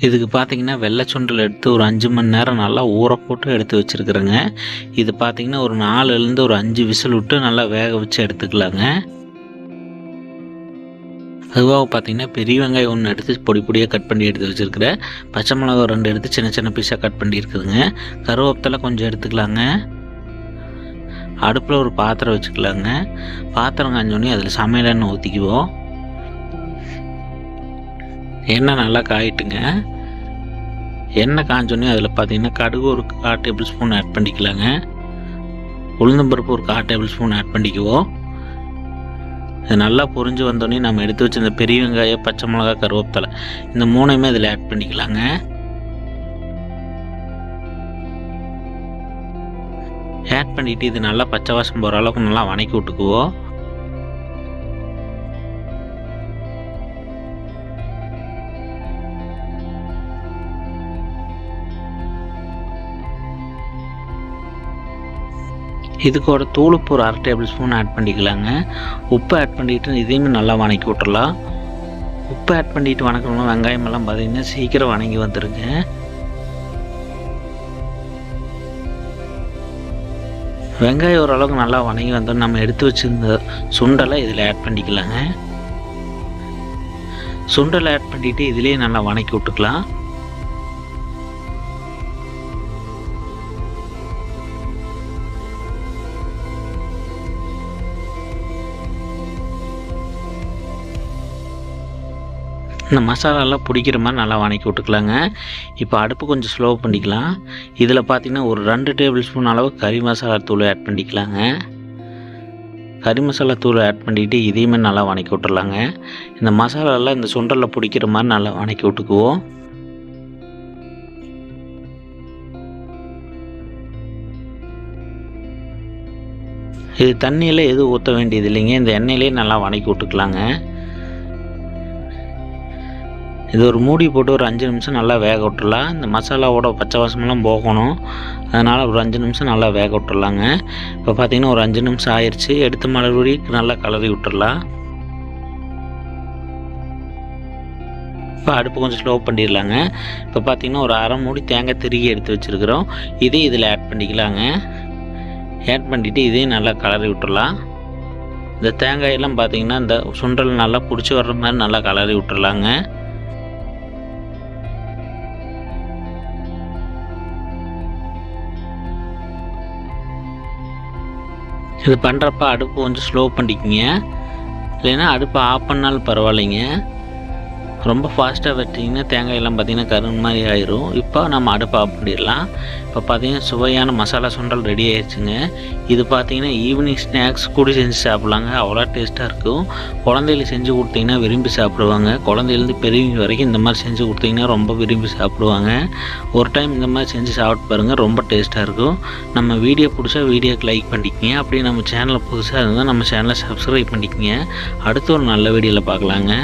இதுக்கு பார்த்தீங்கன்னா, வெள்ளை சுண்டல் எடுத்து ஒரு 5 மணி நேரம் நல்லா ஊற போட்டு எடுத்து வச்சுருக்கிறேங்க. இது பார்த்தீங்கன்னா, ஒரு 4லேருந்து ஒரு 5 விசில் விட்டு நல்லா வேக வச்சு எடுத்துக்கலாங்க. அதுபோக பார்த்தீங்கன்னா, பெரிய வெங்காயம் 1 எடுத்து பொடி பொடியாக கட் பண்ணி எடுத்து வச்சுருக்கிறேன். பச்சை மிளகா 2 எடுத்து சின்ன சின்ன பீஸாக கட் பண்ணி இருக்குதுங்க. கருவேப்பிலை கொஞ்சம் எடுத்துக்கலாங்க. அடுப்பில் ஒரு பாத்திரம் வச்சுக்கலாங்க. பாத்திரம் காஞ்சோடனே அதில் சமையல் எண்ணெய் ஊற்றிக்குவோம். எண்ணெய் நல்லா காயிட்டுங்க. எண்ணெய் காஞ்சோடனே அதில் பார்த்தீங்கன்னா, கடுகு ஒரு 1/4 டேபிள் ஸ்பூன் ஆட் பண்ணிக்கலாங்க. உளுந்தம்பருப்பு ஒரு 1/4 டேபிள் ஸ்பூன் ஆட் பண்ணிக்குவோம். இது நல்லா பொரிஞ்சு வந்தோடனே நம்ம எடுத்து வச்சிருந்த பெரிய வெங்காயம், பச்சை மிளகா, கருவேப்பிலை இந்த 3யுமே இதில் ஆட் பண்ணிக்கலாங்க. ஆட் பண்ணிவிட்டு இது நல்லா பச்சை வாசம் போகிற அளவுக்கு நல்லா வதக்கி விட்டுக்குவோம். இதுக்கோட தூளுப்பு ஒரு 1/2 டேபிள் ஸ்பூன் ஆட் பண்ணிக்கலாங்க. உப்பு ஆட் பண்ணிவிட்டு இதையுமே நல்லா வதக்கி விட்டுறலாம். உப்பு ஆட் பண்ணிவிட்டு வதக்கணும். வெங்காயமெல்லாம் பார்த்தீங்கன்னா சீக்கிரம் வதங்கி வந்துடுங்க. வெங்காயம் ஓரளவுக்கு நல்லா வதங்கி வந்தோம். நம்ம எடுத்து வச்சுருந்த சுண்டலை இதில் ஆட் பண்ணிக்கலாங்க. சுண்டலை ஆட் பண்ணிவிட்டு இதிலேயே நல்லா வதக்கி விட்டுக்கலாம். இந்த மசாலாலாம் பிடிக்கிற மாதிரி நல்லா வதக்கி விட்டுக்கலாங்க. இப்போ அடுப்பு கொஞ்சம் ஸ்லோ பண்ணிக்கலாம். இதில் பார்த்திங்கன்னா ஒரு 2 டேபிள் ஸ்பூன் அளவு கறி மசாலா தூள் ஆட் பண்ணிக்கலாங்க. கறி மசாலா தூள் ஆட் பண்ணிவிட்டு இதையுமே நல்லா வதக்கி விட்டுறலாங்க. இந்த மசாலாலாம் இந்த சுண்டலில் பிடிக்கிற மாதிரி நல்லா வதக்கி விட்டுக்குவோம். இது தண்ணியில் எதுவும் ஊற்ற வேண்டியது இல்லைங்க. இந்த எண்ணெயிலே நல்லா வதக்கி விட்டுக்கலாங்க. இது ஒரு மூடி போட்டு ஒரு 5 நிமிஷம் நல்லா வேக விட்டுறலாம். இந்த மசாலாவோட பச்சை வாசமெல்லாம் போகணும். அதனால் ஒரு 5 நிமிஷம் நல்லா வேக விட்டுறலாங்க. இப்போ பார்த்திங்கன்னா ஒரு 5 நிமிஷம் ஆயிடுச்சு. எடுத்து மறுபடியும் நல்லா கலரி விட்டுறலாம். இப்போ அடுப்பு கொஞ்சம் ஸ்லோ பண்ணிடலாங்க. இப்போ பார்த்திங்கன்னா ஒரு 1/2 மூடி தேங்காய் திருகி எடுத்து வச்சுருக்கிறோம். இதையும் இதில் ஆட் பண்ணிக்கலாங்க. ஆட் பண்ணிவிட்டு இதையும் நல்லா கலரி விட்டுறலாம். இந்த தேங்காயெல்லாம் பார்த்திங்கன்னா இந்த சுண்டல் நல்லா பிடிச்சி வர்ற மாதிரி நல்லா கலரி விட்டுறலாங்க. இது பண்ணுறப்ப அடுப்பு கொஞ்சம் ஸ்லோ பண்ணிக்கோங்க. இல்லைன்னா அடுப்பை ஆஃப் பண்ணாலும் பரவாயில்லைங்க. ரொம்ப ஃபாஸ்ட்டாக வச்சிங்கன்னா தேங்காயெல்லாம் பார்த்திங்கன்னா கரும்பு மாதிரி ஆயிரும். இப்போ நம்ம அடுப்பை ஆஃப் பண்ணிடலாம். இப்போ பார்த்திங்கன்னா சுவையான மசாலா சுண்டல் ரெடி ஆயிடுச்சுங்க. இது பார்த்திங்கன்னா ஈவினிங் ஸ்நாக்ஸ் கூட செஞ்சு சாப்பிட்லாங்க. அவ்வளோ டேஸ்ட்டாக இருக்கும். குழந்தைகளுக்கு செஞ்சு கொடுத்தீங்கன்னா விரும்பி சாப்பிடுவாங்க. குழந்தையிலேருந்து பெரியவங்க வரைக்கும் இந்த மாதிரி செஞ்சு கொடுத்தீங்கன்னா ரொம்ப விரும்பி சாப்பிடுவாங்க. ஒரு டைம் இந்த மாதிரி செஞ்சு சாப்பிட்டு பாருங்கள். ரொம்ப டேஸ்ட்டாக இருக்கும். நம்ம வீடியோ பிடிச்சா வீடியோக்கு லைக் பண்ணிக்கங்க. அப்படியே நம்ம சேனலை புதுசாக இருந்தால் நம்ம சேனலை சப்ஸ்கிரைப் பண்ணிக்கங்க. அடுத்து ஒரு நல்ல வீடியோவில் பார்க்கலாங்க.